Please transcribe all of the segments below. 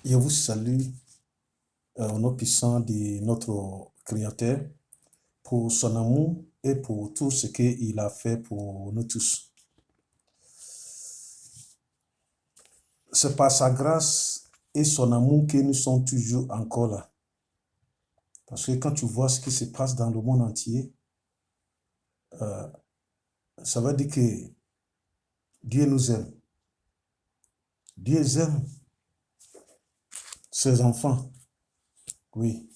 Je vous salue au nom puissant de notre Créateur pour son amour et pour tout ce qu'il a fait pour nous tous. C'est par sa grâce et son amour que nous sommes toujours encore là. Parce que quand tu vois ce qui se passe dans le monde entier, ça veut dire que Dieu nous aime. Dieu aime ses enfants. Oui.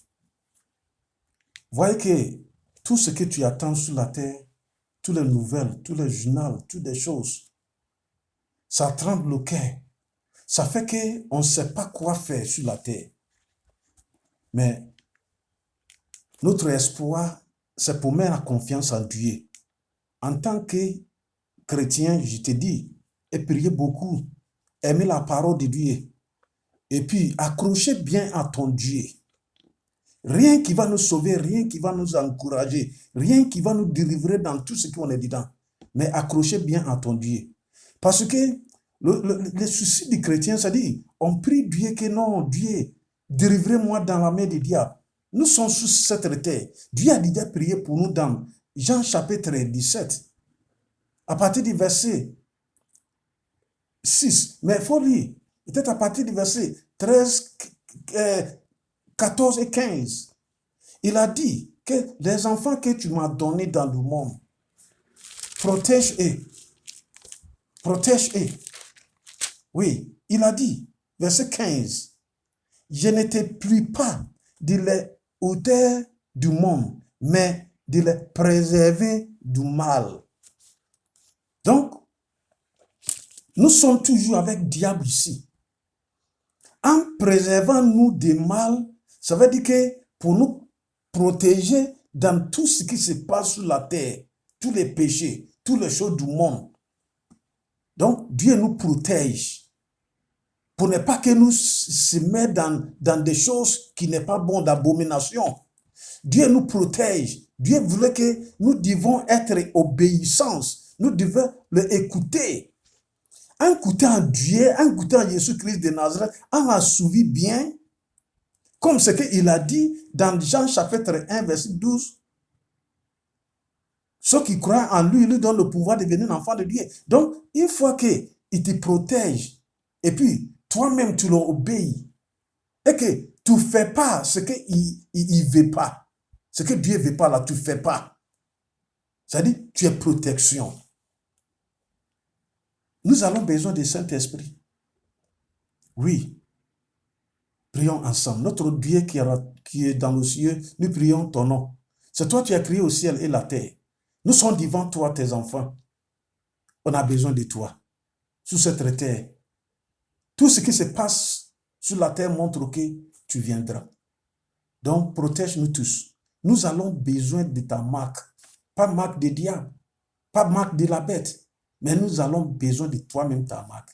Voyez que tout ce que tu attends sur la terre, toutes les nouvelles, tous les journaux, toutes les choses, ça tremble le cœur. Ça fait qu'on ne sait pas quoi faire sur la terre. Mais notre espoir, c'est pour mettre la confiance en Dieu. En tant que chrétien, je te dis, et priez beaucoup, aimez la parole de Dieu. Et puis, accrochez bien à ton Dieu. Rien qui va nous sauver, rien qui va nous encourager, rien qui va nous délivrer dans tout ce qu'on est dedans. Mais accrochez bien à ton Dieu. Parce que le souci du chrétien, c'est-à-dire, on prie Dieu que non, Dieu, délivrez-moi dans la main du diable. Nous sommes sous cette terre. Dieu a déjà prié pour nous dans Jean chapitre 17. À partir du verset 6. Mais il faut lire. Peut-être à partir du verset 13, 14 et 15. Il a dit que les enfants que tu m'as donnés dans le monde, protège-les. Protège-les. Oui, il a dit, verset 15, je n'étais plus pas de les ôter du monde, mais de les préserver du mal. Donc, nous sommes toujours avec le diable ici. En préservant nous du mal, ça veut dire que pour nous protéger dans tout ce qui se passe sur la terre, tous les péchés, toutes les choses du monde. Donc, Dieu nous protège pour ne pas que nous se mettions dans des choses qui n'est pas bon, d'abomination. Dieu nous protège. Dieu voulait que nous devons être obéissants. Nous devons l'écouter. En écoutant Dieu, en écoutant Jésus-Christ de Nazareth, en assouvi bien, comme ce qu'il a dit dans Jean chapitre 1, verset 12. Ceux qui croient en lui, il lui donne le pouvoir de devenir enfant de Dieu. Donc, une fois qu'il te protège, et puis toi-même tu l'obéis, et que tu ne fais pas ce qu'il ne veut pas, ce que Dieu ne veut pas là, tu ne fais pas. C'est-à-dire, tu es protection. Nous avons besoin du Saint-Esprit. Oui. Prions ensemble. Notre Dieu qui est dans les cieux, nous prions ton nom. C'est toi qui as créé au ciel et la terre. Nous sommes devant toi, tes enfants. On a besoin de toi. Sur cette terre. Tout ce qui se passe sur la terre montre que tu viendras. Donc, protège-nous tous. Nous avons besoin de ta marque. Pas marque de diable. Pas marque de la bête. Mais nous avons besoin de toi-même, ta marque.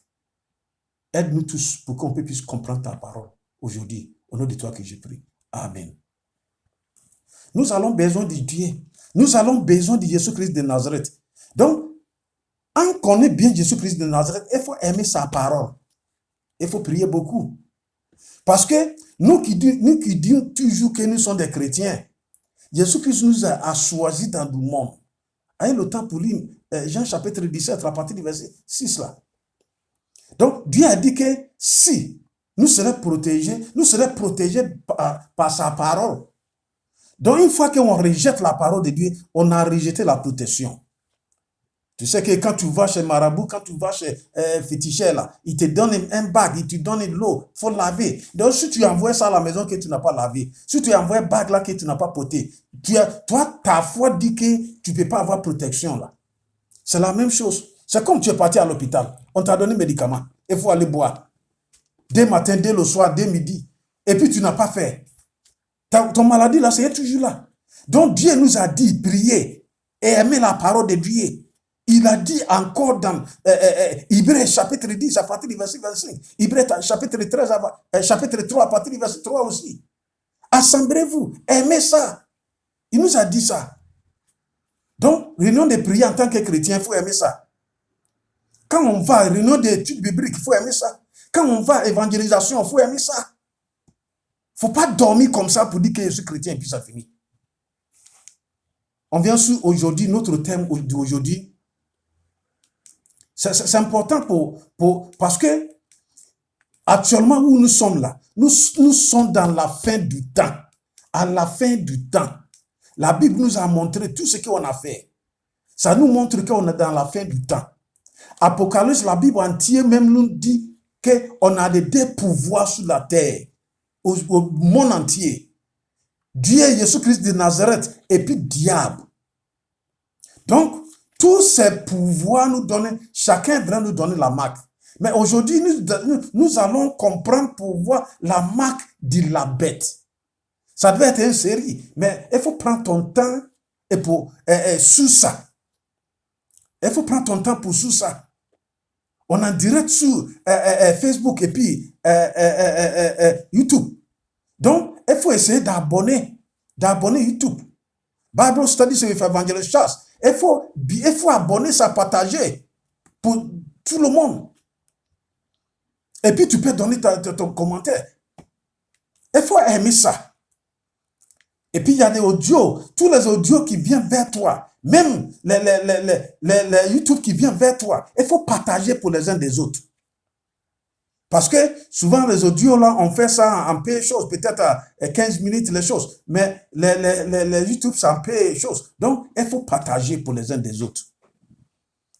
Aide-nous tous pour qu'on puisse comprendre ta parole aujourd'hui. Au nom de toi que je prie. Amen. Nous avons besoin de Dieu. Nous avons besoin de Jésus-Christ de Nazareth. Donc, on connaît bien Jésus-Christ de Nazareth, il faut aimer sa parole. Il faut prier beaucoup. Parce que nous qui disons toujours que nous sommes des chrétiens, Jésus-Christ nous a choisis dans le monde. Ayez le temps pour lire Jean chapitre 17 à partir du verset 6 là. Donc, Dieu a dit que si nous serons protégés par sa parole. Donc, une fois qu'on rejette la parole de Dieu, on a rejeté la protection. Tu sais que quand tu vas chez Marabout, quand tu vas chez féticheur, là, il te donne un bague, il te donne de l'eau, il faut laver. Donc, si tu envoies ça à la maison que tu n'as pas lavé, si tu envoies un bague là que tu n'as pas poté, toi, ta foi dit que tu ne peux pas avoir protection là. C'est la même chose. C'est comme tu es parti à l'hôpital, on t'a donné un médicament, il faut aller boire. Dès matin, dès le soir, dès midi. Et puis tu n'as pas fait. Ton maladie là, c'est toujours là. Donc Dieu nous a dit, prier et aimer la parole de Dieu. Il a dit encore dans Hébreux chapitre 10 à partir du verset 25. Hébreux chapitre 13, chapitre 3 à partir du verset 3 aussi. Assemblez-vous, aimez ça. Il nous a dit ça. Donc, réunion de prière en tant que chrétien, il faut aimer ça. Quand on va à réunion d'études bibliques, il faut aimer ça. Quand on va à l'évangélisation, il faut aimer ça. Il ne faut pas dormir comme ça pour dire que je suis chrétien et puis ça finit. On vient sur aujourd'hui, notre thème d'aujourd'hui. C'est important parce que actuellement où nous sommes là, nous sommes dans la fin du temps. À la fin du temps, la Bible nous a montré tout ce qu'on a fait. Ça nous montre qu'on est dans la fin du temps. Apocalypse, la Bible entière même nous dit qu'on a des pouvoirs sur la terre, au monde entier. Dieu, Jésus-Christ de Nazareth, et puis diable. Donc, tous ces pouvoirs nous donnent, chacun va nous donner la marque. Mais aujourd'hui, nous allons comprendre pour voir la marque de la bête. Ça devait être une série, mais il faut prendre ton temps et pour sous ça. Il faut prendre ton temps pour sous ça. On est en direct sur Facebook et puis YouTube. Donc, il faut essayer d'abonner YouTube. Bible Studies with Evangelist Charles. Il faut abonner ça, partager pour tout le monde. Et puis, tu peux donner ton commentaire. Il faut aimer ça. Et puis, il y a des audios, tous les audios qui viennent vers toi, même les YouTube qui viennent vers toi. Il faut partager pour les uns des autres. Parce que souvent, les audios, là, on fait ça en peu choses, peut-être à 15 minutes, les choses. Mais les YouTube, c'est en peu choses. Donc, il faut partager pour les uns des autres.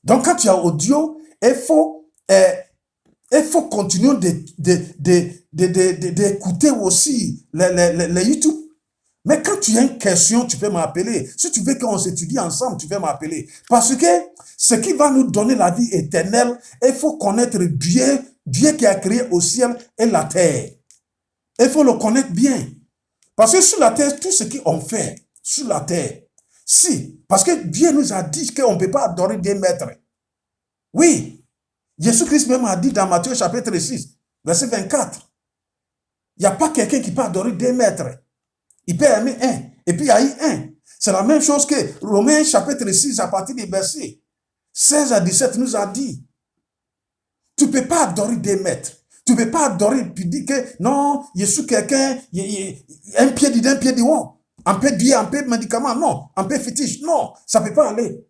Donc, quand tu as audio, il faut continuer d'écouter aussi les YouTube. Mais quand tu as une question, tu peux m'appeler. Si tu veux qu'on s'étudie ensemble, tu peux m'appeler. Parce que ce qui va nous donner la vie éternelle, il faut connaître Dieu qui a créé au ciel et la terre. Il faut le connaître bien. Parce que sur la terre, tout ce qu'on fait sur la terre, parce que Dieu nous a dit qu'on ne peut pas adorer des maîtres. Oui, Jésus-Christ même a dit dans Matthieu chapitre 6, verset 24, il n'y a pas quelqu'un qui peut adorer des maîtres. Il peut aimer un, et puis haïr un. C'est la même chose que Romains chapitre 6, à partir des versets 16 à 17, nous a dit. Tu ne peux pas adorer des maîtres. Tu ne peux pas adorer, puis dire que non, je suis quelqu'un, un pied d'un pied de haut. Un peu Dieu, un peu médicament, non. Un peu fétiche, non. Ça ne peut pas aller.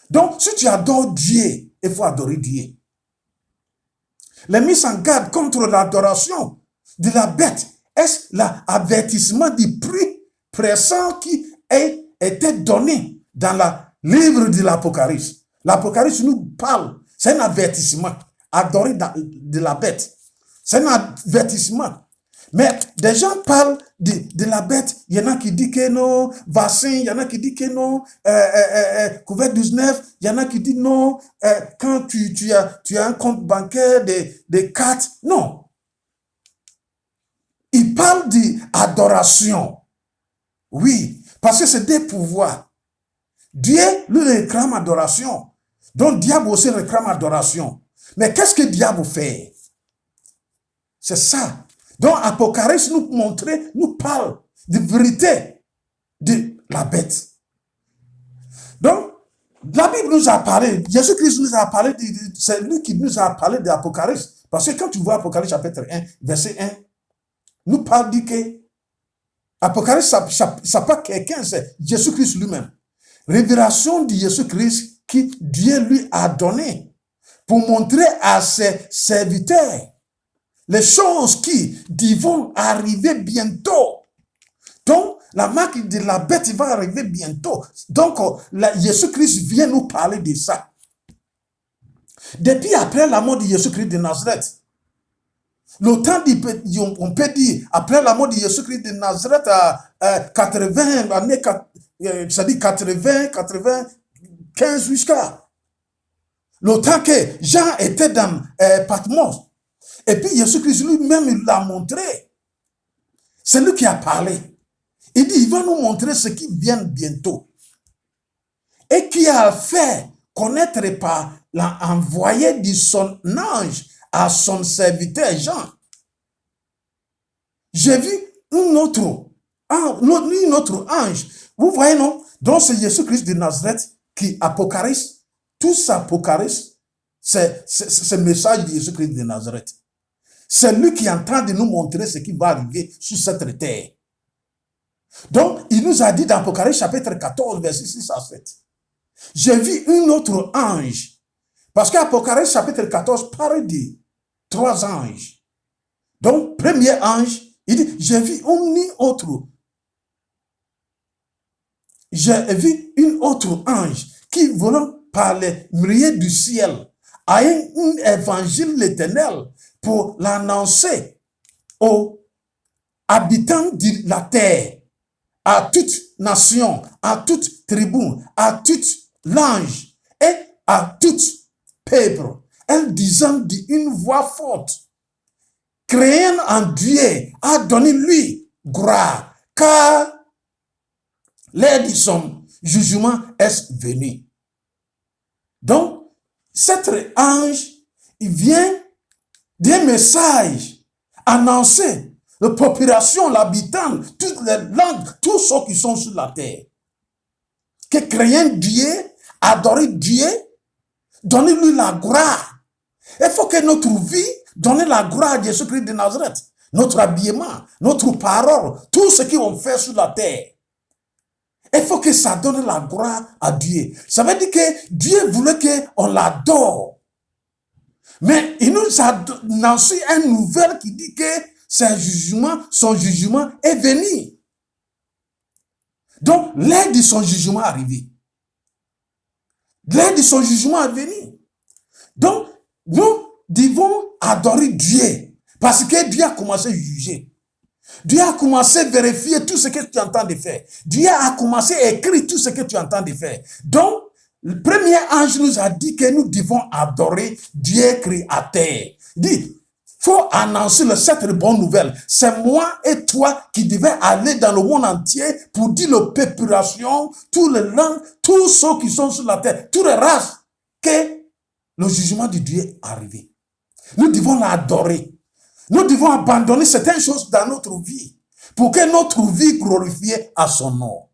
Donc, si tu adores Dieu, il faut adorer Dieu. Les mises en garde contre l'adoration de la bête, est-ce l'avertissement du prix pressant qui était donné dans le livre de l'Apocalypse. L'Apocalypse nous parle, c'est un avertissement, adorer de la bête. C'est un avertissement. Mais des gens parlent de la bête, il y en a qui disent que non, vaccin, il y en a qui disent que non, COVID-19, il y en a qui disent non, quand tu as un compte bancaire de 4, non. Il parle d'adoration. Oui, parce que c'est des pouvoirs. Dieu lui réclame adoration. Donc, diable aussi réclame adoration. Mais qu'est-ce que le diable fait? C'est ça. Donc, Apocalypse nous parle de vérité de la bête. Donc, la Bible nous a parlé, Jésus-Christ nous a parlé, c'est lui qui nous a parlé de l'Apocalypse. Parce que quand tu vois Apocalypse chapitre 1, verset 1, nous parle dit que Apocalypse, ça n'est pas quelqu'un, c'est Jésus-Christ lui-même. Révélation de Jésus-Christ que Dieu lui a donné pour montrer à ses serviteurs les choses qui vont arriver bientôt. Donc, la marque de la bête va arriver bientôt. Donc, Jésus-Christ vient nous parler de ça. Depuis après la mort de Jésus-Christ de Nazareth, le temps, on peut dire, après la mort de Jésus-Christ de Nazareth à 80, années, c'est-à-dire 80, 95 jusqu'à le temps que Jean était dans Patmos. Et puis Jésus-Christ lui-même, il l'a montré. C'est lui qui a parlé. Il dit, il va nous montrer ce qui vient bientôt. Et qui a fait connaître par l'envoyé de son ange à son serviteur Jean. J'ai vu un autre ange. Vous voyez, non? Donc c'est Jésus-Christ de Nazareth qui Apocalypse, tout ça Apocalypse, c'est le message de Jésus-Christ de Nazareth. c'est lui qui est en train de nous montrer ce qui va arriver sur cette terre. Donc, il nous a dit dans Apocalypse chapitre 14, verset 6 à 7. J'ai vu un autre ange. Parce qu'Apocalypse chapitre 14 parle de 3 anges. Donc, premier ange, il dit, j'ai vu un autre ange qui volant par les myriades du ciel a un évangile éternel pour l'annoncer aux habitants de la terre, à toute nation, à toute tribu, à toute langue et à tout peuple, elle disant d'une voix forte, créant en Dieu a donné lui gloire, car l'heure de son jugement est venu. Donc, cet ange, il vient d'un message annoncé la population, l'habitant, toutes les langues, tous ceux qui sont sur la terre, que craignent Dieu, adorer Dieu, donner-lui la gloire. Il faut que notre vie donne la gloire à Jésus-Christ de Nazareth. Notre habillement, notre parole, tout ce qu'on fait sur la terre. Il faut que ça donne la gloire à Dieu. Ça veut dire que Dieu voulait qu'on l'adore. Mais il nous a annoncé une nouvelle qui dit que son jugement est venu. Donc, l'heure de son jugement est arrivée. L'heure de son jugement est venu. Donc, nous devons adorer Dieu. Parce que Dieu a commencé à juger. Dieu a commencé à vérifier tout ce que tu entends de faire. Dieu a commencé à écrire tout ce que tu entends de faire. Donc, le premier ange nous a dit que nous devons adorer Dieu créateur. Il dit, faut annoncer cette bonne nouvelle. C'est moi et toi qui devons aller dans le monde entier pour dire la population, toutes les langues, tous ceux qui sont sur la terre, toutes les races, que le jugement de Dieu est arrivé. Nous devons l'adorer. Nous devons abandonner certaines choses dans notre vie pour que notre vie glorifie à son nom.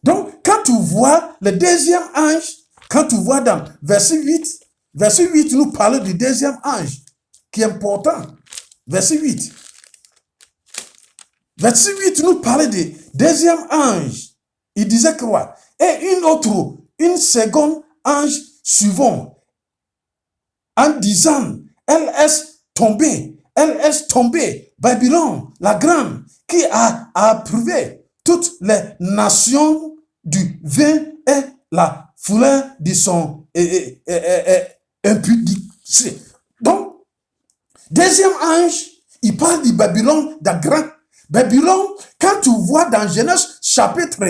Donc, quand tu vois le deuxième ange, quand tu vois dans verset 8 nous parle du deuxième ange, qui est important. Verset 8. Verset 8 nous parle du deuxième ange. Il disait quoi? Et une seconde ange suivant, en disant, elle est tombée, Babylone, la grande, qui a approuvé toutes les nations du vin et la foulée de son impudicité. Donc, deuxième ange, il parle de Babylone, de grand. Babylone, quand tu vois dans Genèse chapitre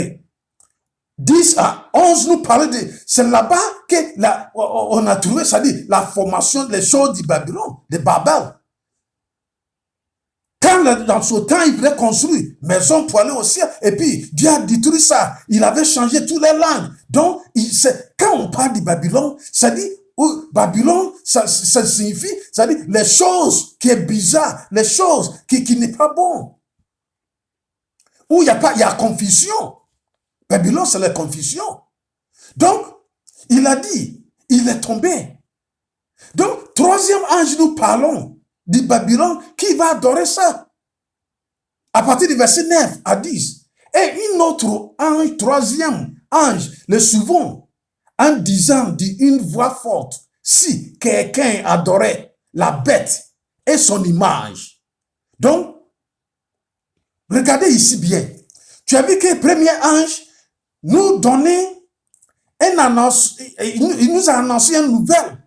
10 à 11, nous parle de... C'est là-bas qu'on a trouvé, c'est-à-dire la formation des choses de Babylone, de Babel. Quand dans ce temps, il voulait construire maison pour aller au ciel, et puis Dieu a détruit ça. Il avait changé toutes les langues. Donc, quand on parle de Babylone, ça dit, Babylone, ça signifie, ça dit les choses qui est bizarre, les choses qui n'est pas bon. Où il y a confusion. Babylone, c'est la confusion. Donc, il a dit, il est tombé. Donc, troisième ange, nous parlons de Babylone qui va adorer ça. À partir du verset 9 à 10. Et une autre ange, troisième ange, le suivant, en disant d'une voix forte, si quelqu'un adorait la bête et son image. Donc, regardez ici bien. Tu as vu que le premier ange nous donnait une annonce, il nous a annoncé une nouvelle,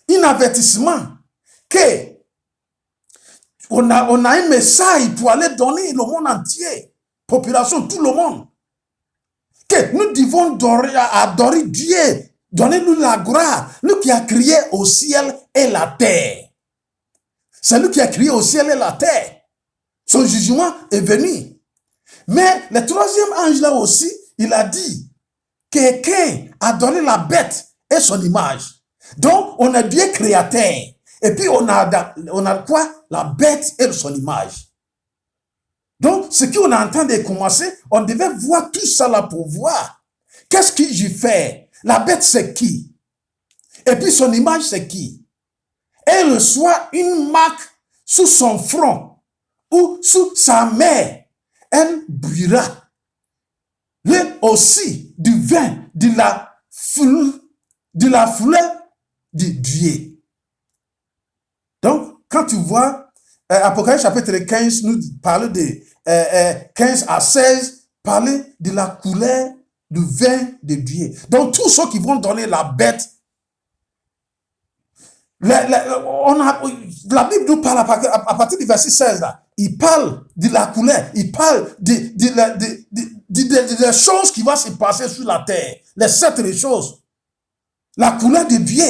un avertissement, que on a un message pour aller donner le monde entier, population, tout le monde, que nous devons adorer Dieu, donner-lui la gloire, lui qui a créé au ciel et la terre. C'est lui qui a créé au ciel et la terre. Son jugement est venu. Mais le troisième ange là aussi, il a dit, quelqu'un a donné la bête et son image. Donc, on a Dieu créateur. Et puis, on a quoi? La bête et son image. Donc, ce qu'on est en train de commencer, on devait voir tout ça là pour voir. Qu'est-ce que j'ai fait? La bête, c'est qui? Et puis, son image, c'est qui? et reçoit une marque sous son front ou sous sa main, elle buira lui aussi du vin de la fleur du Dieu. Donc, quand tu vois Apocalypse chapitre 15 nous parle de 15 à 16, parler de la couleur du vin de Dieu. Donc, tous ceux qui vont donner la bête, la Bible nous parle à partir du verset 16 là. Il parle de la couleur, il parle des choses qui vont se passer sur la terre, les 7 choses. La couleur de Dieu.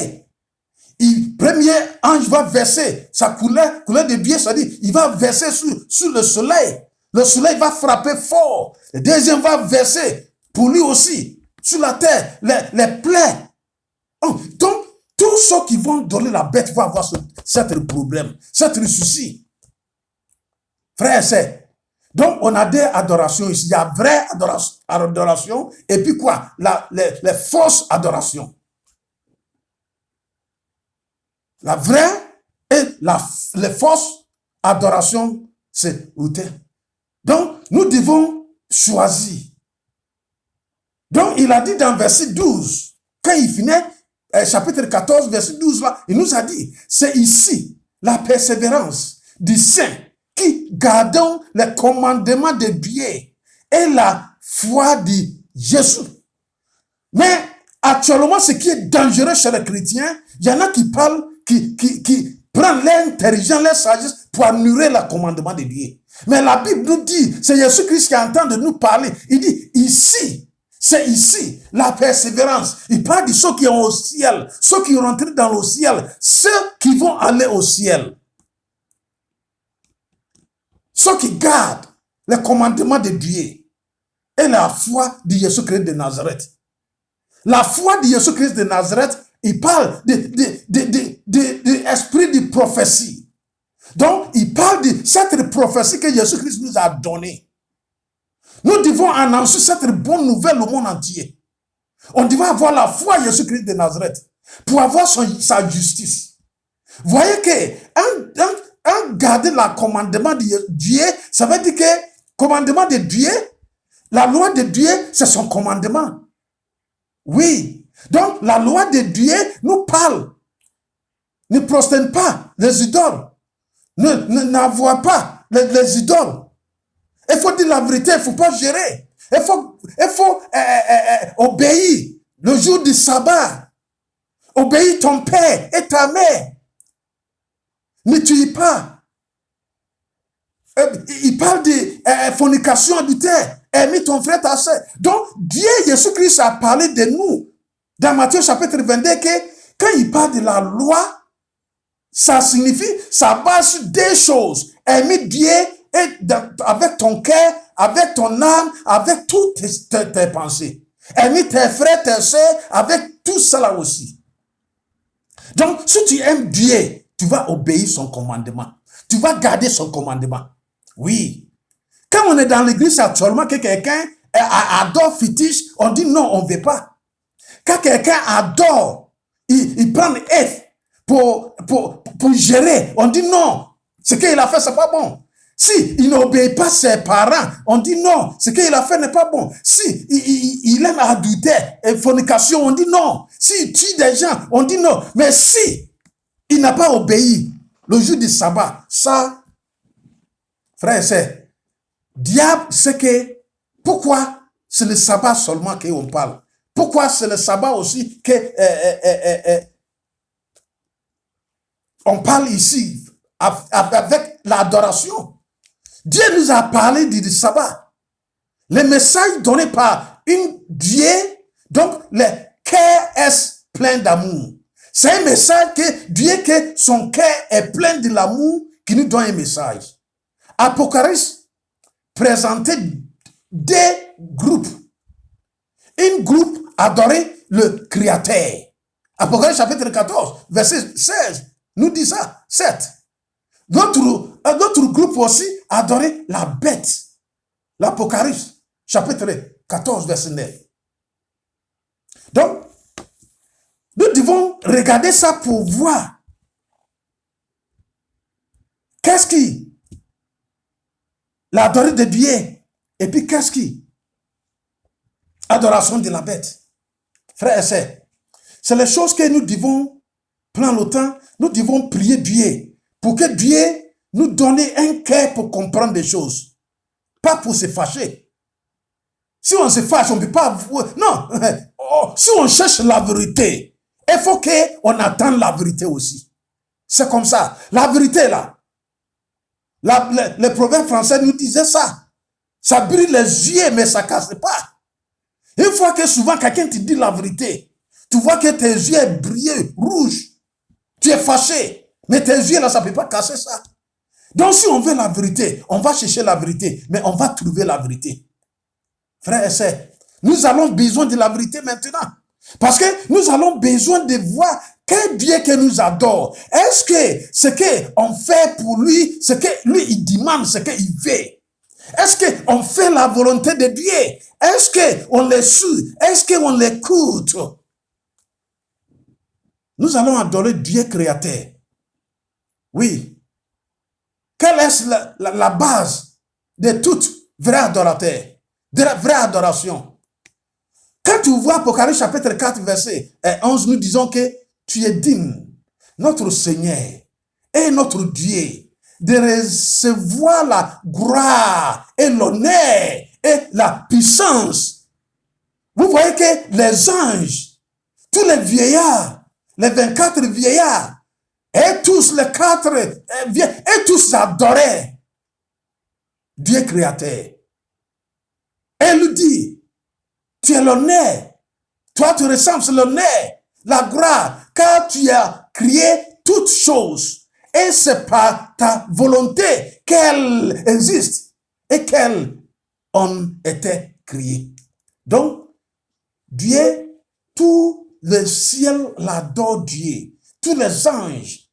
Le premier ange va verser sa couleur de Dieu, c'est-à-dire il va verser sur le soleil. Le soleil va frapper fort. Le deuxième va verser pour lui aussi sur la terre, les plaies. Donc, tous ceux qui vont donner la bête vont avoir cet problème, cet souci. Frère et sœurs, donc on a des adorations ici. Il y a vraie adoration et puis quoi? Les fausses adorations. La vraie et les fausses adorations, c'est autel. Donc, nous devons choisir. Donc, il a dit dans verset 12, quand il finit, chapitre 14, verset 12, là, il nous a dit, c'est ici la persévérance du saint qui gardons les commandements de Dieu et la foi de Jésus. Mais actuellement, ce qui est dangereux chez les chrétiens, il y en a qui parlent, qui prennent l'intelligence, la sagesse pour annuler le commandement de Dieu. Mais la Bible nous dit, c'est Jésus-Christ qui est en train de nous parler. Il dit, ici, c'est ici, la persévérance. Il parle de ceux qui sont au ciel, ceux qui sont rentrés dans le ciel, ceux qui vont aller au ciel. Ceux qui gardent les commandements de Dieu et la foi de Jésus-Christ de Nazareth. La foi de Jésus-Christ de Nazareth, il parle de esprit de prophétie. Donc, il parle de cette prophétie que Jésus-Christ nous a donnée. Nous devons annoncer cette bonne nouvelle au monde entier. On doit avoir la foi à Jésus-Christ de Nazareth pour avoir sa justice. Vous voyez que garder le commandement de Dieu, ça veut dire que commandement de Dieu, la loi de Dieu, c'est son commandement. Oui. Donc, la loi de Dieu nous parle. Ne prosterne pas les idoles. N'envoie pas les idoles. Il faut dire la vérité, il ne faut pas gérer. Il faut obéir le jour du sabbat. Obéis ton père et ta mère. Ne tue pas. Il parle de fornication adultère. Aimer ton frère, ta soeur. Donc, Dieu, Jésus-Christ a parlé de nous. Dans Matthieu chapitre 22, que quand il parle de la loi, ça signifie, ça base sur deux choses. Aimer Dieu avec ton cœur, avec ton âme, avec toutes tes pensées. Aimer tes frères, tes soeurs, avec tout cela aussi. Donc, si tu aimes Dieu, tu vas obéir son commandement. Tu vas garder son commandement. Oui. Quand on est dans l'église actuellement, que quelqu'un adore fétiche, on dit non, on ne veut pas. Quand quelqu'un adore, il prend le F pour gérer, on dit non, ce qu'il a fait, c'est pas bon. Si il n'obéit pas ses parents, on dit non, ce qu'il a fait n'est pas bon. Si il aime adultère et fornication, on dit non. S'il tue des gens, on dit non. Mais si il n'a pas obéi le jour du sabbat, ça, frère et sœur, diable, c'est que, pourquoi c'est le sabbat seulement qu'on parle? Pourquoi c'est le sabbat aussi que on parle ici avec l'adoration? Dieu nous a parlé du sabbat. Le message donné par une Dieu, donc le cœur est plein d'amour. C'est un message que Dieu, que son cœur est plein de l'amour, qui nous donne un message. Apocalypse présentait deux groupes. Un groupe adorait le Créateur. Apocalypse chapitre 14, verset 16, nous dit ça, 7. D'autres groupes aussi adoraient la bête. L'Apocalypse chapitre 14, verset 9. Donc, nous devons regarder ça pour voir Qu'est-ce qui? L'adorer de Dieu. Et puis qu'est-ce qui? Adoration de la bête. Frères et sœurs, c'est les choses que nous devons prendre le temps, nous devons prier Dieu pour que Dieu nous donne un cœur pour comprendre des choses, pas pour se fâcher. Si on se fâche, on ne peut pas... Non, si on cherche la vérité, il faut qu'on attende la vérité aussi. C'est comme ça. La vérité là, les proverbes français nous disaient ça. Ça brille les yeux, mais ça ne casse pas. Une fois que souvent quelqu'un te dit la vérité, tu vois que tes yeux brillent rouges. Tu es fâché. Mais tes yeux là, ça ne peut pas casser ça. Donc si on veut la vérité, on va chercher la vérité, mais on va trouver la vérité. Frères et sœurs, nous avons besoin de la vérité maintenant. Parce que nous avons besoin de voir quel Dieu que nous adore. Est-ce que ce qu'on fait pour lui, ce que lui il demande, ce qu'il veut? Est-ce qu'on fait la volonté de Dieu? Est-ce qu'on les suit? Est-ce qu'on l'écoute? Nous allons adorer Dieu créateur. Oui. Quelle est la base de toute vraie adorateur? De la vraie adoration. Quand tu vois Apocalypse chapitre 4, verset 11, nous disons que tu es digne, notre Seigneur et notre Dieu, de recevoir la gloire et l'honneur et la puissance. Vous voyez que les anges, tous les vieillards, les 24 vieillards, et tous les 4, et tous adoraient Dieu créateur. Et lui dit, tu es l'honneur, toi tu ressembles à l'honneur, la gloire, car tu as créé toutes choses. Et c'est par ta volonté qu'elles existent et qu'elles ont été créées. Donc, Dieu, tout le ciel l'adore Dieu. Tous les anges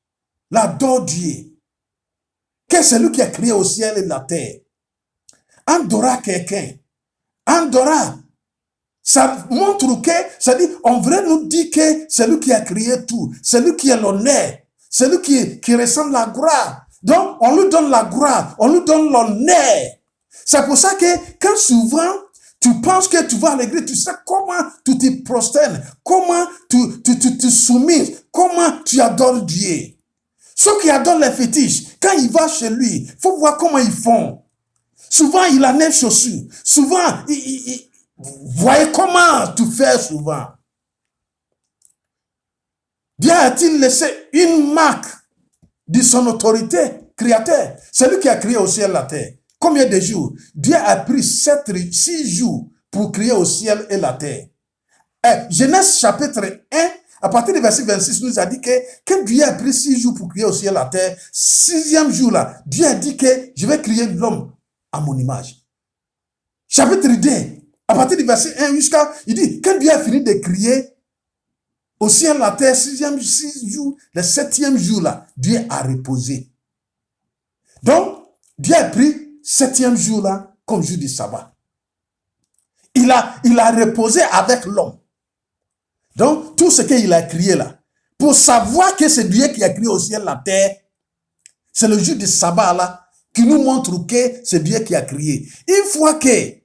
l'adorent Dieu. Que c'est lui qui a créé au ciel et la terre. Adorer quelqu'un. Adorer. Ça montre que, ça dit, on veut nous dire que c'est lui qui a créé tout. C'est lui qui est l'honneur. C'est lui qui ressemble à la gloire. Donc, on lui donne la gloire. On lui donne l'honneur. C'est pour ça que, quand souvent, tu penses que tu vas à l'église, tu sais comment tu te prosternes, comment tu te soumis, comment tu adores Dieu. Ceux qui adorent les fétiches, quand il va chez lui, il faut voir comment ils font. Souvent, il a 9 chaussures. Souvent, voyez comment tu fais souvent. Dieu a-t-il laissé une marque de son autorité créateur? C'est lui qui a créé au ciel la terre. Combien de jours? Dieu a pris 6 jours pour créer au ciel et la terre. Genèse chapitre 1, à partir du verset 26, nous a dit que Dieu a pris 6 jours pour créer au ciel et la terre. 6e jour là, Dieu a dit que je vais créer l'homme à mon image. Chapitre 2, à partir du verset 1 jusqu'à, il dit, quand Dieu a fini de créer au ciel la terre, 6 jours, le 7e jour là, Dieu a reposé. Donc, Dieu a pris 7e jour là comme jour du sabbat. Il a reposé avec l'homme. Donc, tout ce qu'il a créé là, pour savoir que c'est Dieu qui a créé au ciel la terre, c'est le jour du sabbat là, qui nous montre que c'est Dieu qui a créé. Une fois que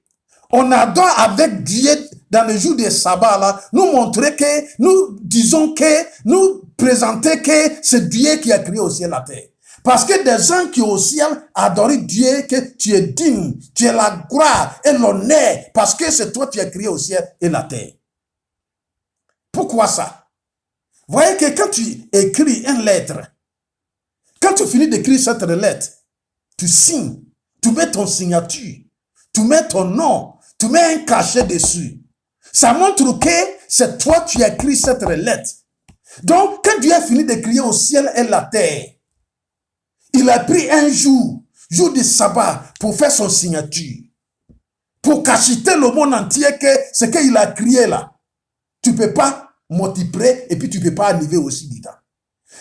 on adore avec Dieu dans le jour du sabbat là, nous montrer que, nous disons que, nous présenter que c'est Dieu qui a créé au ciel la terre. Parce que des gens qui au ciel adorent Dieu, que tu es digne, tu es la gloire et l'honneur, parce que c'est toi qui as créé au ciel et la terre. Pourquoi ça? Voyez que quand tu écris une lettre, quand tu finis d'écrire cette lettre, tu signes, tu mets ton signature, tu mets ton nom, tu mets un cachet dessus. Ça montre que c'est toi qui as écrit cette lettre. Donc, quand Dieu a fini d'écrire au ciel et la terre, il a pris un jour du sabbat, pour faire son signature. Pour cacheter le monde entier que ce qu'il a créé là, tu ne peux pas multiplier et puis tu ne peux pas arriver aussi dedans.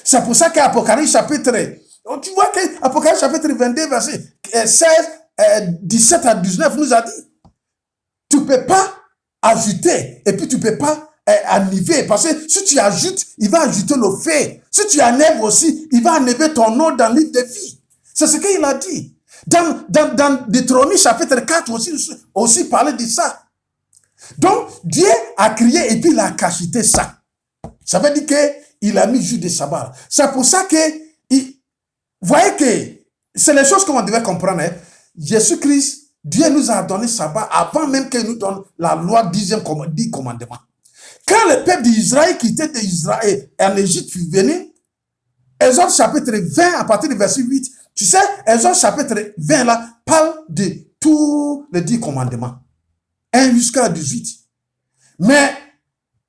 C'est pour ça qu'Apocalypse chapitre, tu vois qu'Apocalypse chapitre 22, verset 16, 17 à 19 nous a dit, tu ne peux pas ajouter et puis tu ne peux pas enlever, parce que si tu ajoutes, il va ajouter le fait. Si tu enlèves aussi, il va enlever ton nom dans le livre de vie. C'est ce qu'il a dit. Dans Deutéronome chapitre 4 aussi parler de ça. Donc, Dieu a crié et puis il a cacheté ça. Ça veut dire qu'il a mis jour de sabbat. C'est pour ça que, vous voyez que c'est les choses qu'on devait comprendre. Hein? Jésus-Christ, Dieu nous a donné sabbat avant même qu'il nous donne la loi 10 commandement. Quand le peuple d'Israël qui était d'Israël en Égypte fut venu, Exode chapitre 20 à partir du verset 8, tu sais, Exode chapitre 20 là parle de tous les 10 commandements. 1 jusqu'à 18. Mais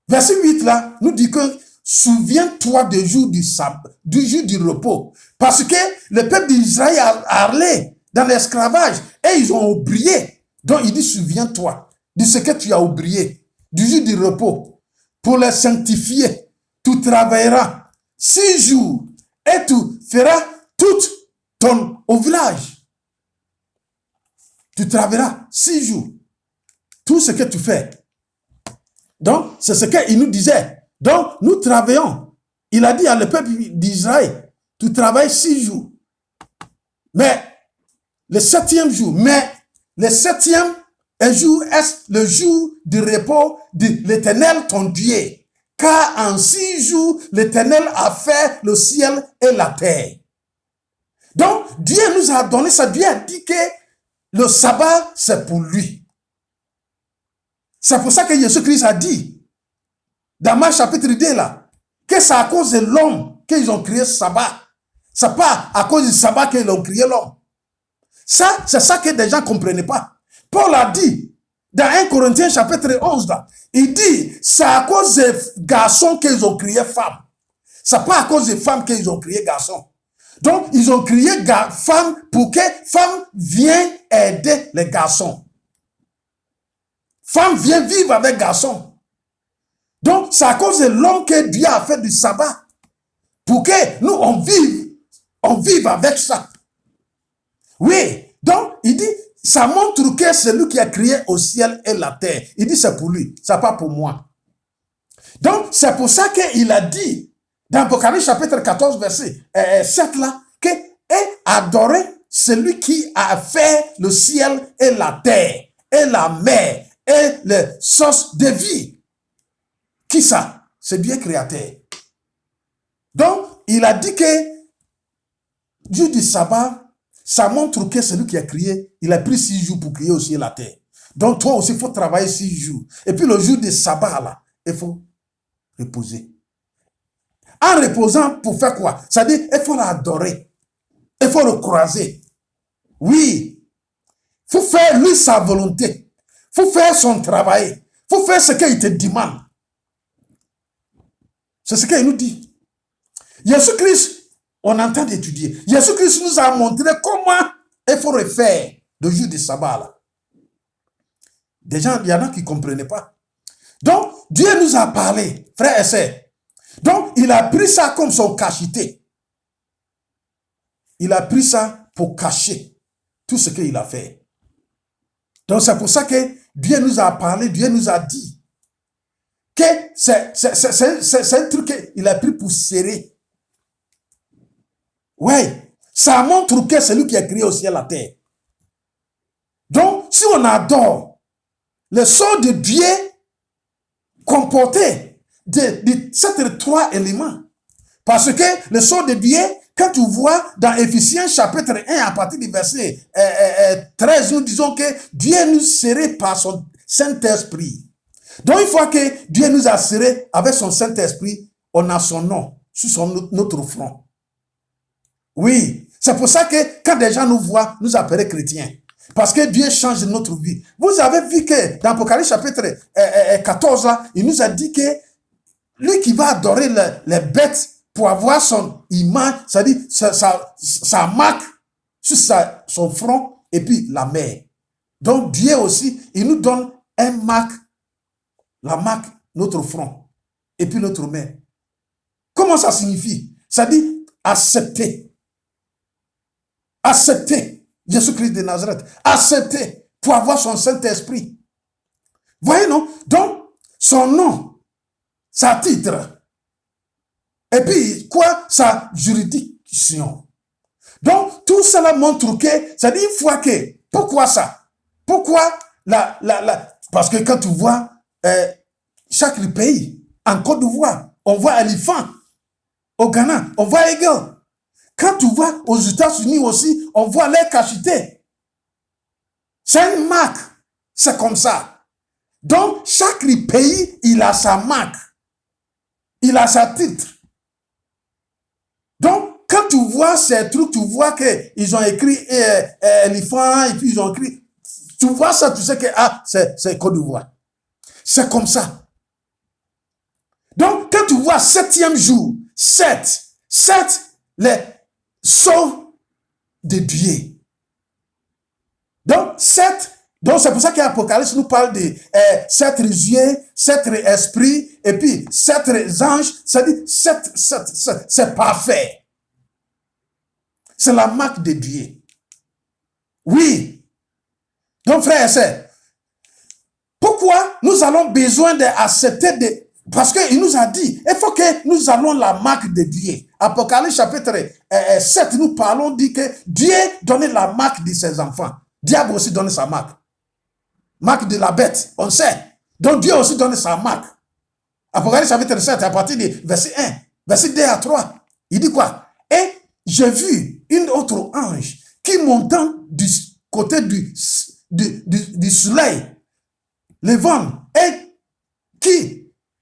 verset 8 là nous dit que souviens-toi du jour du sabbat, du jour du repos. Parce que le peuple d'Israël a allé dans l'esclavage et ils ont oublié. Donc il dit souviens-toi de ce que tu as oublié, du jour du repos. Pour les sanctifier, tu travailleras 6 jours et tu feras tout ton ouvrage. Tu travailleras 6 jours. Tout ce que tu fais. Donc, c'est ce qu'il nous disait. Donc, nous travaillons. Il a dit à le peuple d'Israël, tu travailles 6 jours. Mais, le 7e jour, le 7e jour est le jour du repos de l'Éternel ton Dieu. Car en 6 jours, l'Éternel a fait le ciel et la terre. Donc, Dieu nous a donné ça. Dieu a dit que le sabbat, c'est pour lui. C'est pour ça que Jésus-Christ a dit, dans Marc chapitre 2 là, que c'est à cause de l'homme qu'ils ont créé sabbat. C'est pas à cause du sabbat qu'ils ont créé l'homme. Ça, c'est ça que des gens ne comprenaient pas. Paul a dit, dans 1 Corinthiens chapitre 11 là, il dit, c'est à cause des garçons qu'ils ont créé femmes. C'est pas à cause des femmes qu'ils ont créé garçons. Donc, ils ont créé femmes pour que femmes viennent aider les garçons. Femme vient vivre avec garçon. Donc, c'est à cause de l'homme que Dieu a fait du sabbat. Pour que nous, on vive avec ça. Oui. Donc, il dit, ça montre que c'est lui qui a créé au ciel et la terre. Il dit, c'est pour lui, c'est pas pour moi. Donc, c'est pour ça qu'il a dit, dans Apocalypse chapitre 14, verset 7 là, que adorer celui qui a fait le ciel et la terre, et la mer, et les sources de vie. Qui ça? C'est Dieu créateur. Donc, il a dit que Dieu du sabbat, ça montre que c'est lui qui a créé. Il a pris 6 jours pour créer aussi la terre. Donc, toi aussi, il faut travailler 6 jours. Et puis, le jour du sabbat, là, il faut reposer. En reposant, pour faire quoi? C'est-à-dire, il faut l'adorer. Il faut le croiser. Oui. Il faut faire, lui, sa volonté. Il faut faire son travail. Il faut faire ce qu'il te demande. C'est ce qu'il nous dit. Jésus-Christ, on entend d'étudier. Jésus-Christ nous a montré comment il faut refaire le jour du sabbat. Là. Des gens, il y en a qui ne comprenaient pas. Donc, Dieu nous a parlé, frères et sœurs. Donc, il a pris ça comme son cachité. Il a pris ça pour cacher tout ce qu'il a fait. Donc, c'est pour ça que Dieu nous a parlé, Dieu nous a dit que c'est un truc qu'il a pris pour serrer. Ouais, ça montre que c'est lui qui a créé au ciel la terre. Donc, si on adore le son de Dieu comporté de ces 3 éléments, parce que le son de Dieu, quand tu vois dans Éphésiens chapitre 1 à partir du verset 13, nous disons que Dieu nous serrait par son Saint-Esprit. Donc une fois que Dieu nous a serré avec son Saint-Esprit, on a son nom sur notre front. Oui, c'est pour ça que quand des gens nous voient, nous appellent chrétiens. Parce que Dieu change notre vie. Vous avez vu que dans Apocalypse chapitre 14, là, il nous a dit que lui qui va adorer les bêtes pour avoir son image, c'est-à-dire sa marque sur son front et puis la mer. Donc Dieu aussi, il nous donne un marque, la marque, notre front et puis notre main. Comment ça signifie? Ça dit accepter. Accepter Jésus-Christ de Nazareth. Accepter pour avoir son Saint-Esprit. Voyez, non? Donc, son nom, sa titre, et puis, quoi? Sa juridiction. Donc, tout cela montre que, ça dit une fois que, pourquoi ça? Pourquoi parce que quand tu vois chaque pays, en Côte d'Ivoire, on voit éléphant. Au Ghana, on voit aigle. Quand tu vois aux États-Unis aussi, on voit les cachetés. C'est une marque. C'est comme ça. Donc, chaque pays, il a sa marque. Il a sa titre. Donc, quand tu vois ces trucs, tu vois qu'ils ont écrit éléphant, et puis ils ont écrit. Tu vois ça, tu sais que c'est Côte d'Ivoire. C'est comme ça. Donc, quand tu vois 7e jour, 7, les sceaux de Dieu. Donc, 7, donc c'est pour ça qu'Apocalypse nous parle de 7 yeux, 7 esprits, et puis 7 anges, ça dit 7, c'est parfait. C'est la marque de Dieu. Oui. Donc, frère et sœur, pourquoi nous avons besoin d'accepter parce qu'il nous a dit, il faut que nous allons la marque de Dieu. Apocalypse chapitre 7, nous parlons, dit que Dieu donnait la marque de ses enfants. Diable aussi donne sa marque. Marque de la bête, on sait. Donc Dieu aussi donne sa marque. Apocalypse chapitre 7, à partir du verset 1, verset 2 à 3, il dit quoi? Et j'ai vu une autre ange qui montant du côté du soleil, le vent, et qui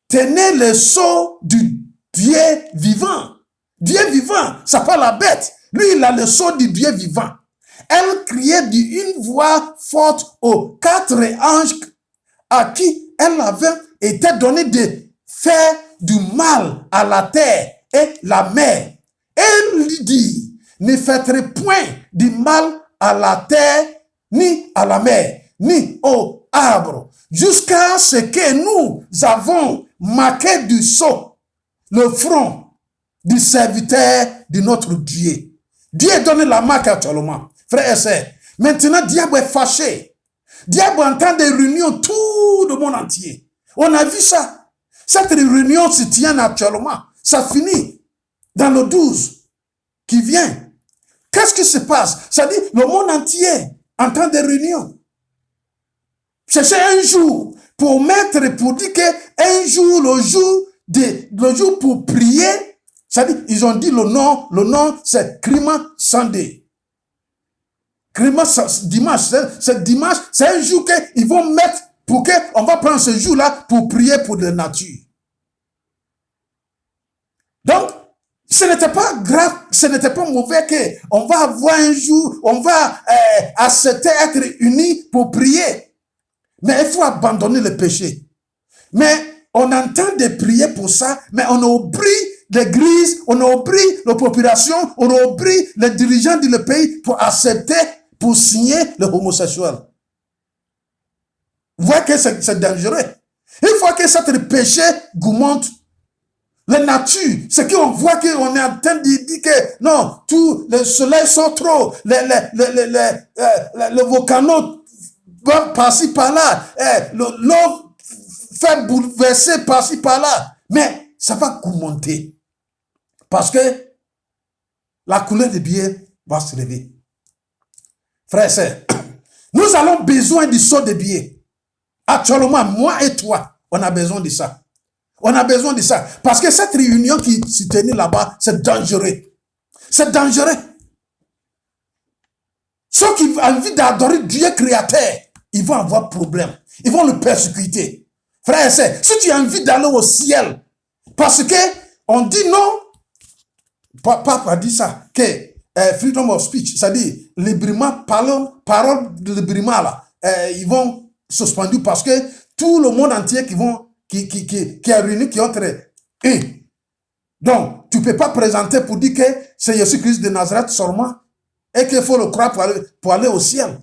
tenait le sceau du Dieu vivant. Dieu vivant, ça pas la bête. Lui, il a le sceau du Dieu vivant. Elle criait d'une voix forte aux 4 anges à qui elle avait été donné de faire du mal à la terre et la mer. Elle lui dit, ne faites point du mal à la terre, ni à la mer, ni aux arbres, jusqu'à ce que nous avons marqué du sceau le front du serviteur de notre Dieu. Dieu donne la marque actuellement. Frère et sœur, maintenant, diable est fâché. Diable entend des réunions tout le monde entier. On a vu ça. Cette réunion se tient actuellement. Ça finit dans le 12 qui vient. Qu'est-ce qui se passe? Ça dit, le monde entier entend des réunions. C'est un jour pour mettre, pour dire qu'un jour, le jour pour prier, ça dit, ils ont dit le nom, c'est Crima Sunday. Dimanche, c'est dimanche, c'est un jour qu'ils vont mettre pour qu'on va prendre ce jour-là pour prier pour la nature. Donc, ce n'était pas grave, ce n'était pas mauvais qu'on va avoir un jour, on va accepter être unis pour prier. Mais il faut abandonner le péché. Mais on entend de prier pour ça, mais on oublie l'église, on oublie la population, on oublie les dirigeants du pays pour accepter, pour signer le homosexuel. Vous voyez que c'est dangereux. Il faut que ce péché augmente. La nature, c'est qu'on voit qu'on est en train de dire que non, tout le soleil sort trop, le volcano va par-ci par-là, l'eau fait bouleverser par-ci par-là, mais ça va augmenter parce que la couleur de bière va se lever. Frères et sœurs, nous avons besoin du sceau de bière. Actuellement, moi et toi, on a besoin de ça. On a besoin de ça. Parce que cette réunion qui se tenait là-bas, c'est dangereux. C'est dangereux. Ceux qui ont envie d'adorer Dieu créateur, ils vont avoir problème. Ils vont le persécuter. Frère et sœur, si tu as envie d'aller au ciel, parce que on dit non, Papa a dit ça, que freedom of speech, c'est-à-dire librement, parole librement là, ils vont suspendre parce que tout le monde entier qui est réuni, qui est entre eux. Donc, tu ne peux pas présenter pour dire que c'est Jésus-Christ de Nazareth seulement et qu'il faut le croire pour aller au ciel.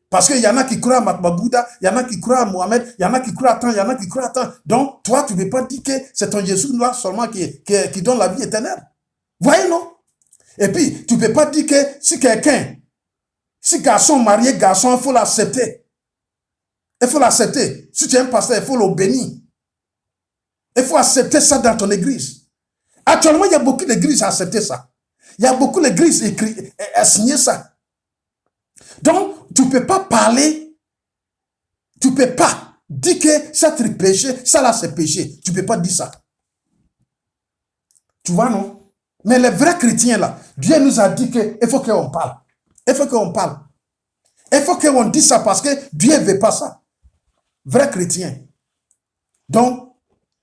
Parce qu'il y en a qui croient à Mahatma Bouddha, il y en a qui croient à Mohamed, il y en a qui croient à tant, il y en a qui croient à tant. Donc, toi, tu ne peux pas dire que c'est ton Jésus-là seulement qui donne la vie éternelle. Voyez, non? Et puis, tu ne peux pas dire que si garçon marié, garçon, il faut l'accepter. Il faut l'accepter. Si tu es un pasteur, il faut le bénir. Il faut accepter ça dans ton église. Actuellement, il y a beaucoup d'églises à accepter ça. Il y a beaucoup d'églises à signer ça. Donc, tu ne peux pas parler, tu ne peux pas dire que ça c'est péché, ça là c'est péché. Tu ne peux pas dire ça. Tu vois, non? Mais les vrais chrétiens là, Dieu nous a dit qu'il faut qu'on parle. Il faut qu'on parle. Il faut qu'on dise ça parce que Dieu ne veut pas ça. Vrai chrétien. Donc,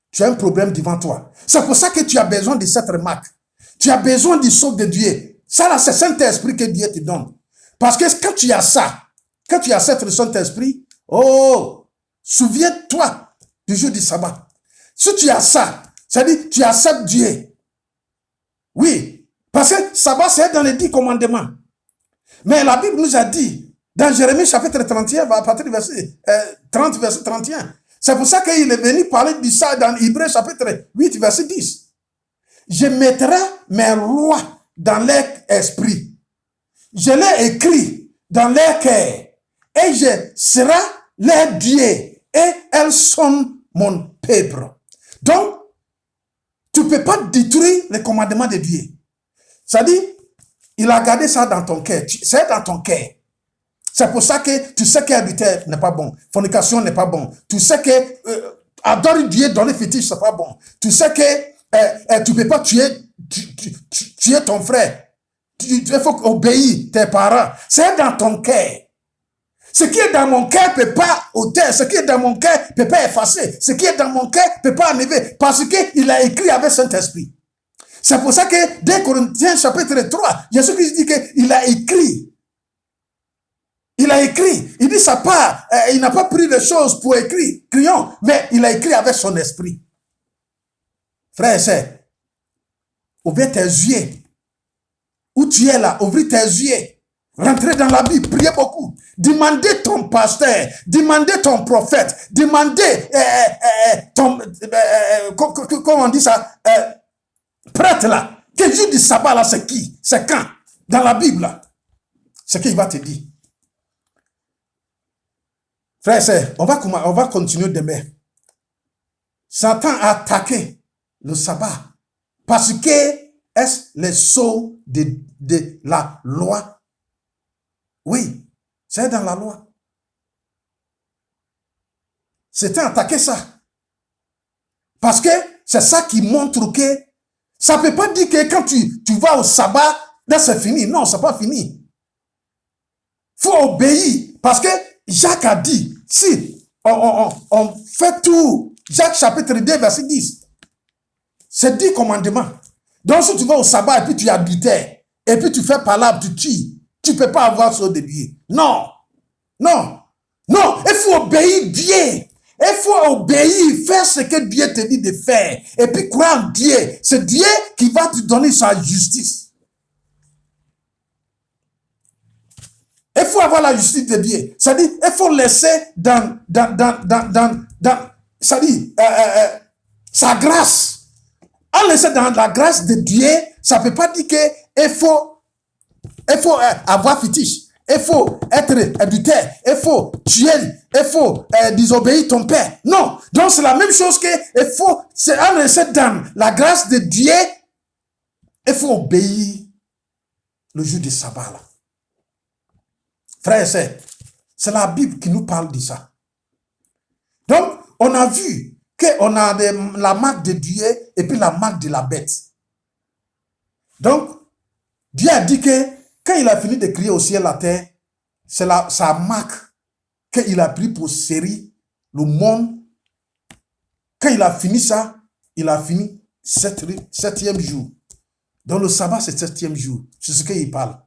tu as un problème devant toi. C'est pour ça que tu as besoin de cette remarque. Tu as besoin du sceau de Dieu. Ça là, c'est Saint-Esprit que Dieu te donne. Parce que quand tu as ça, quand tu as cette Saint-Esprit, oh, souviens-toi du jour du sabbat. Si tu as ça, c'est-à-dire tu acceptes Dieu. Oui, parce que sabbat, c'est dans les 10 commandements. Mais la Bible nous a dit, dans Jérémie chapitre 31, à partir du verset 30, verset 31, c'est pour ça qu'il est venu parler de ça dans Hébreux chapitre 8, verset 10. Je mettrai mes lois dans leur esprit. Je les écris dans leur cœur. Et je serai leur Dieu. Et elles sont mon peuple. Donc, tu ne peux pas détruire les commandements de Dieu. Ça dit, il a gardé ça dans ton cœur. C'est dans ton cœur. C'est pour ça que tu sais qu'adultère n'est pas bon. Fornication n'est pas bon. Tu sais que adorer Dieu dans les fétiches, c'est pas bon. Tu sais que tu ne peux pas tuer ton frère. Il faut obéir tes parents. C'est dans ton cœur. Ce qui est dans mon cœur ne peut pas ôter. Ce qui est dans mon cœur ne peut pas effacer. Ce qui est dans mon cœur ne peut pas enlever. Parce qu'il a écrit avec Saint-Esprit. C'est pour ça que dès Corinthiens chapitre 3, Jésus-Christ dit qu'il a écrit. Il a écrit. Il dit ça part. Il n'a pas pris les choses pour écrire. Crions. Mais il a écrit avec son esprit. Frère et sœur, ouvre tes yeux. Où tu es là, ouvre tes yeux. Rentrez dans la Bible, priez beaucoup. Demandez ton pasteur, demandez ton prophète, demandez ton, comment on dit ça, prêtre là. Quel jour du sabbat là, c'est qui? C'est quand? Dans la Bible là. C'est qu'il va te dire. Frère et sœur, on va continuer demain. Satan a attaqué le sabbat parce que est-ce le sceau de la loi? Oui, c'est dans la loi. C'était attaqué ça. Parce que c'est ça qui montre que ça ne peut pas dire que quand tu vas au sabbat, là c'est fini. Non, c'est pas fini. Il faut obéir. Parce que Jacques a dit, si on fait tout, Jacques chapitre 2, verset 10, c'est 10 commandements. Donc si tu vas au sabbat et puis tu adultères, et puis tu fais palabre, tu tues, tu ne peux pas avoir ce de Dieu. Non. Non. Non. Il faut obéir Dieu. Il faut obéir, faire ce que Dieu te dit de faire. Et puis croire en Dieu. C'est Dieu qui va te donner sa justice. Il faut avoir la justice de Dieu. C'est-à-dire, il faut laisser c'est-à-dire, sa grâce. En laissant dans la grâce de Dieu, ça ne peut pas dire qu'il faut avoir fétiche. Il faut être adultère. Il faut tuer. Il faut désobéir ton père. Non. Donc c'est la même chose que il faut, c'est en laissant dans la grâce de Dieu, il faut obéir le jour du sabbat là. Frère et sœur, c'est la Bible qui nous parle de ça. Donc, on a vu qu'on a la marque de Dieu et puis la marque de la bête. Donc, Dieu a dit que quand il a fini de créer au ciel la terre, c'est sa marque qu'il a pris pour serrer le monde. Quand il a fini ça, il a fini septième jour. Donc le sabbat, c'est le 7e jour. C'est ce qu'il parle.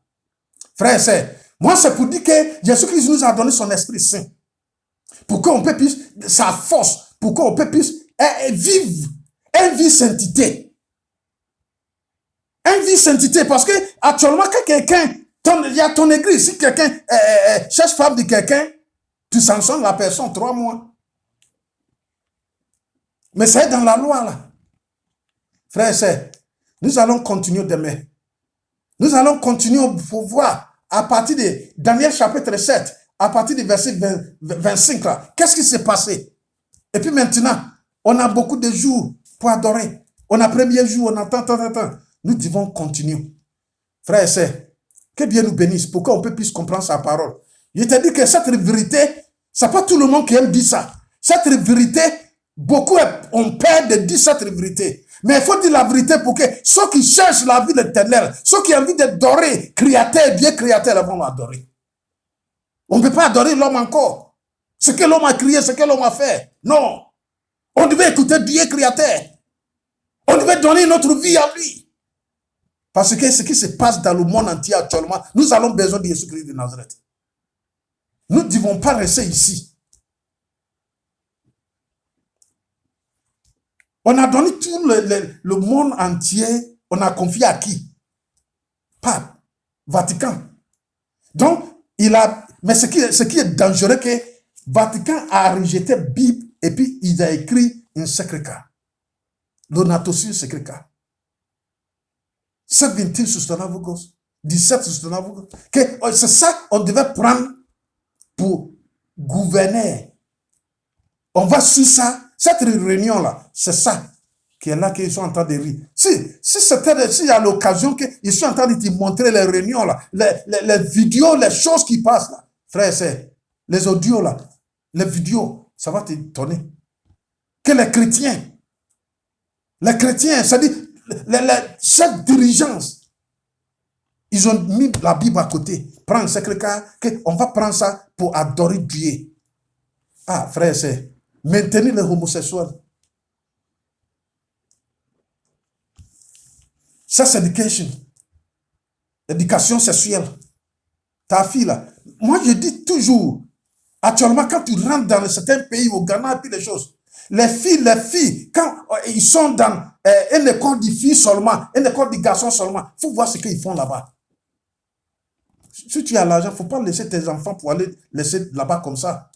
Frère et sœur, moi, c'est pour dire que Jésus-Christ nous a donné son Esprit Saint. Pour qu'on puisse, sa force, pour qu'on puisse vivre une vie sainteté. Une vie sainteté. Parce que, actuellement, quand quelqu'un, il y a ton église, si quelqu'un cherche femme de quelqu'un, tu sanctionnes la personne 3 mois. Mais c'est dans la loi, là. Frère et sœur, nous allons continuer demain. Nous allons continuer pour voir. À partir de Daniel chapitre 7, à partir du verset 25, là, qu'est-ce qui s'est passé? Et puis maintenant, on a beaucoup de jours pour adorer. On a premier jour, on a tant. Nous devons continuer. Frères et sœurs, que Dieu nous bénisse pour qu'on puisse comprendre sa parole. Je te dis que cette vérité, ce n'est pas tout le monde qui aime dire ça. Cette vérité, beaucoup ont peur de dire cette vérité. Mais il faut dire la vérité pour que ceux qui cherchent la vie éternelle, ceux qui ont envie d'adorer Créateur, Dieu Créateur, vont l'adorer. On ne peut pas adorer l'homme encore. Ce que l'homme a créé, ce que l'homme a fait. Non. On devait écouter Dieu Créateur. On devait donner notre vie à lui. Parce que ce qui se passe dans le monde entier actuellement, nous avons besoin de Jésus-Christ de Nazareth. Nous ne devons pas rester ici. On a donné tout le monde entier, on a confié à qui? Pape, Vatican. Donc, mais ce qui est dangereux, que Vatican a rejeté la Bible et puis il a écrit un secret cas. L'onatosie secret cas. 17 sustanavugos, 17 sustanavugos. C'est ça qu'on devait prendre pour gouverner. On va sur ça, cette réunion-là, c'est ça qui est là qu'ils sont en train de rire. S'il y a l'occasion qu'ils sont en train de te montrer les réunions-là, les vidéos, les choses qui passent là, frère et sœur, les audios là, les vidéos, ça va t'étonner. Que les chrétiens, c'est-à-dire chaque dirigeance, ils ont mis la Bible à côté. Prends un secret cas, on va prendre ça pour adorer Dieu. Ah, frère et sœur, maintenir les homosexuels. Sex education. Éducation sexuelle. Ta fille là. Moi, je dis toujours, actuellement, quand tu rentres dans certains pays, au Ghana, et puis les choses, les filles, quand ils sont dans une école de filles seulement, une école de garçons seulement, il faut voir ce qu'ils font là-bas. Si tu as l'argent, il ne faut pas laisser tes enfants pour aller laisser là-bas comme ça.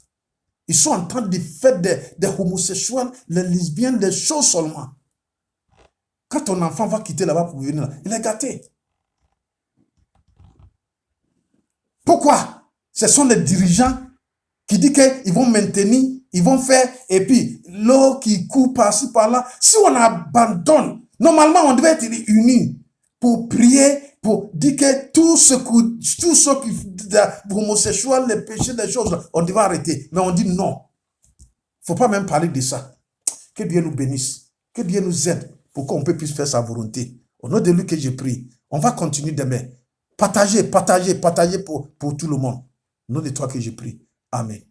Ils sont en train de faire des homosexuels, les lesbiennes, des choses seulement. Quand ton enfant va quitter là-bas pour venir là, il est gâté. Pourquoi? Ce sont les dirigeants qui disent qu'ils vont maintenir, ils vont faire, et puis l'eau qui court par-ci, par-là. Si on abandonne, normalement on devait être unis pour prier, pour dire que tous ceux qui homosexuels, les péchés, les choses, on devait arrêter. Mais on dit non. Il ne faut pas même parler de ça. Que Dieu nous bénisse. Que Dieu nous aide pour qu'on puisse faire sa volonté. Au nom de lui que je prie. On va continuer demain. Partagez pour tout le monde. Au nom de toi que je prie. Amen.